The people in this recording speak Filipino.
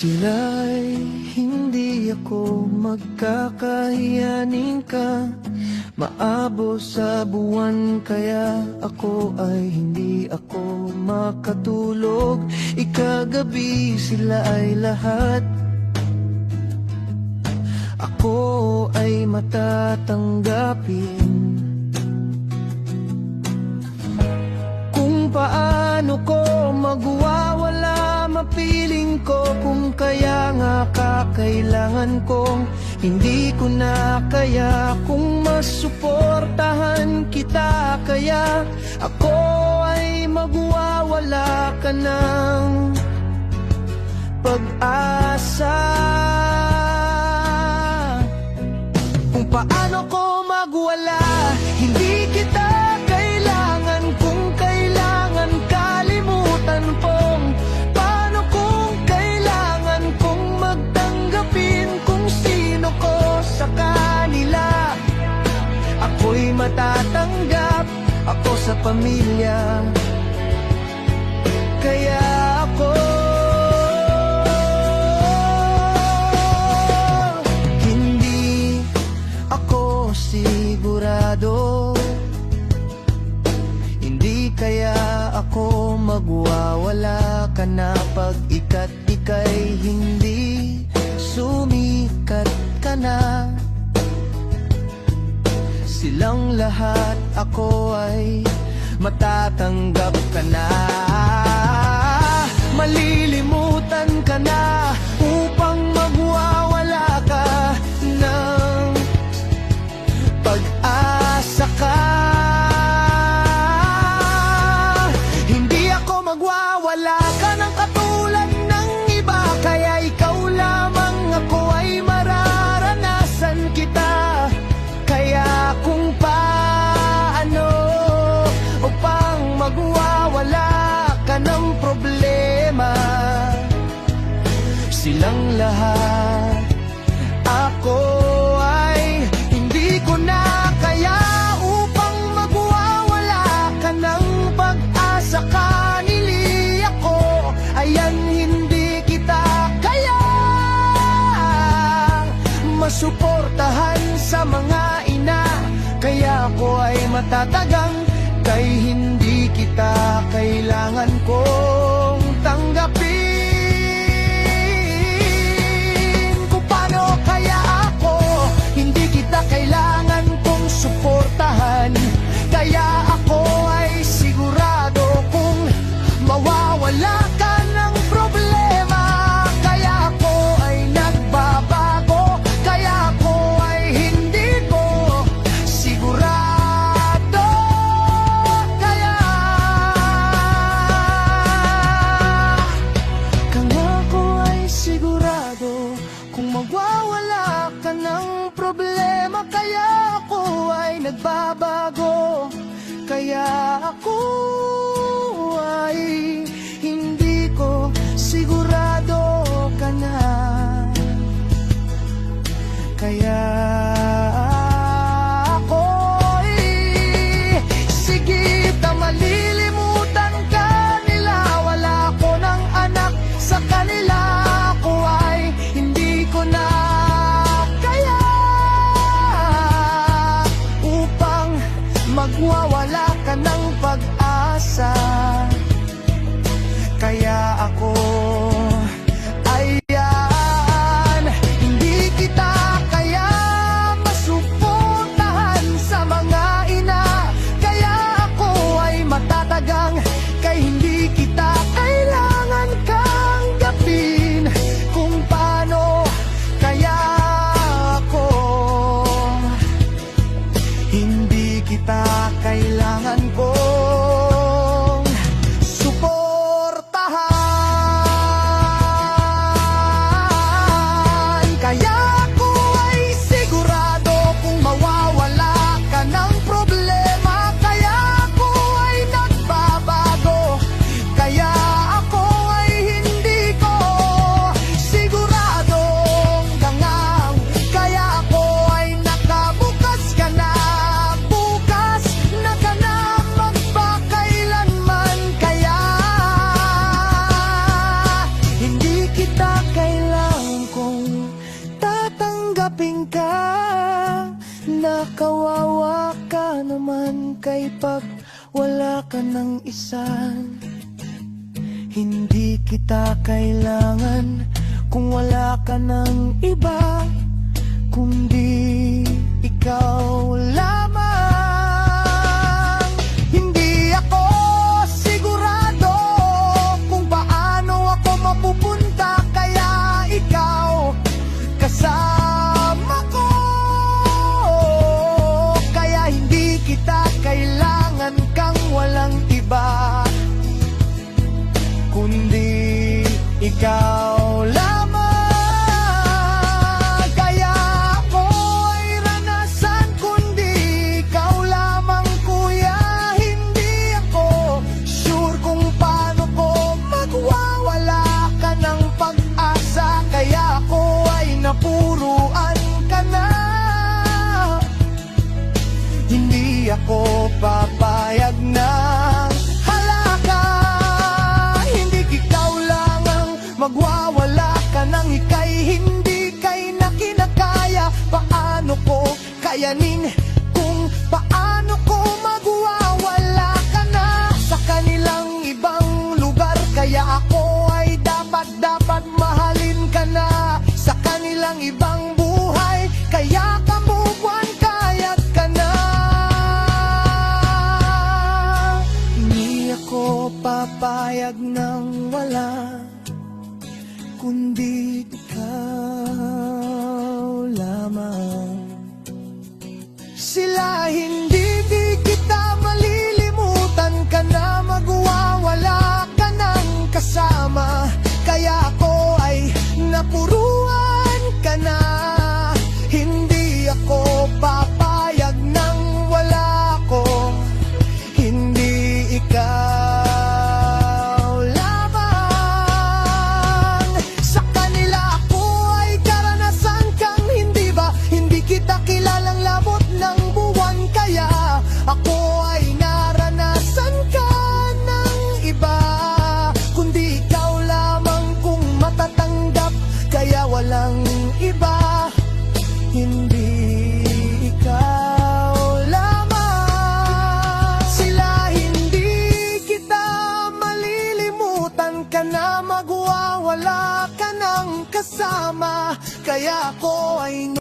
Sila'y hindi ako magkakahiyanin ka. Maabo sa buwan kaya ako ay hindi ako makatulog. Ikagabi sila ay lahat, ako ay matatanggapin. Kung paano ko magwawala, mapiling ko. Kung kaya nga kakailangan kong hindi ko na kaya. Kung masuportahan kita kaya ako ay magwawala ka ng pag-asa. Kung paano ko magwala, hindi kita kailangan. Kung kailangan kalimutan pong, paano kung kailangan kong magtanggapin kung sino ko sa kanila. Ako'y matatanggap, ako sa pamilya, kaya ako sigurado. Hindi kaya ako magwawala ka na pag ika'y hindi sumikat ka na. Silang lahat ako ay matatanggap ka na. Malilimutan ka na upang magwawala ka ng pag-asa ka. Hindi ako magwawala ka ng katulad ng iba, kaya ikaw lamang ako ay mararanasan kita. Kaya kung paano upang magwawala ka ng problema, silang lahat ako ay hindi ko na kaya. Upang magwawala ka ng pag-asa, kanili ako, ayan hindi kita kaya masuportahan sa mga ina. Kaya ako ay matatagang, kay hindi kita kailangan kong tanggapin. Kung paano kaya ako, hindi kita kailangan kong suportahan. Kaya ako ay sigurado kung mawawala ka ng problema. Kaya ako ay nagbabago, kaya ako ay hindi ko sigurado. Kaya ako ay sigurado kung magwawala ka ng problema. Kaya ako ay nagbabago, kaya ako ay hindi ko sigurado ka na. Kaya ako'y sige ta malilimutan ka nila. Wala ko ng anak sa kanila, ako ay hindi ko na kaya. Upang magwawala ka ng pag-asa, kaya ako ayan hindi kita kaya Isipin ka na kawawa ka naman kay pag wala ka ng isa. Hindi kita kailangan kung wala ka ng iba, kundi ikaw lamang. Hindi ako sigurado kung paano ako mapupunta, kaya ikaw kasama ko. Kaya hindi kita kailangan kang walang iba, kundi ikaw lamang. Kaya ako ay ranasan, kundi ikaw lamang kuya. Hindi ako sure kung paano ko magwawala ka ng pag-asa, kaya ako ay napuruan ka na. Hindi ako papayag na magwawala ka nang ika'y hindi kay na kinakaya. Paano ko kayanin kung paano ko magwawala ka na sa kanilang ibang lugar? Kaya ako ay dapat mahalin ka na sa kanilang ibang buhay. Kaya kamubuan kayat ka na. Hindi ako papayag nang wala, kundi ikaw lamang. Sila hindi kita malilimutan ka na, magwawala ka ng kasama. Kaya ako ay napuruan ka na. Hindi ako papayag nang wala ko, hindi ikaw. Kilalang labot ng buwan, kaya ako ay naranasan ka ng iba, kundi ikaw lamang kung matatanggap. Kaya walang iba, hindi ikaw lamang. Sila hindi kita malilimutan ka na, magwawala ka ng kasama. Kaya ako ay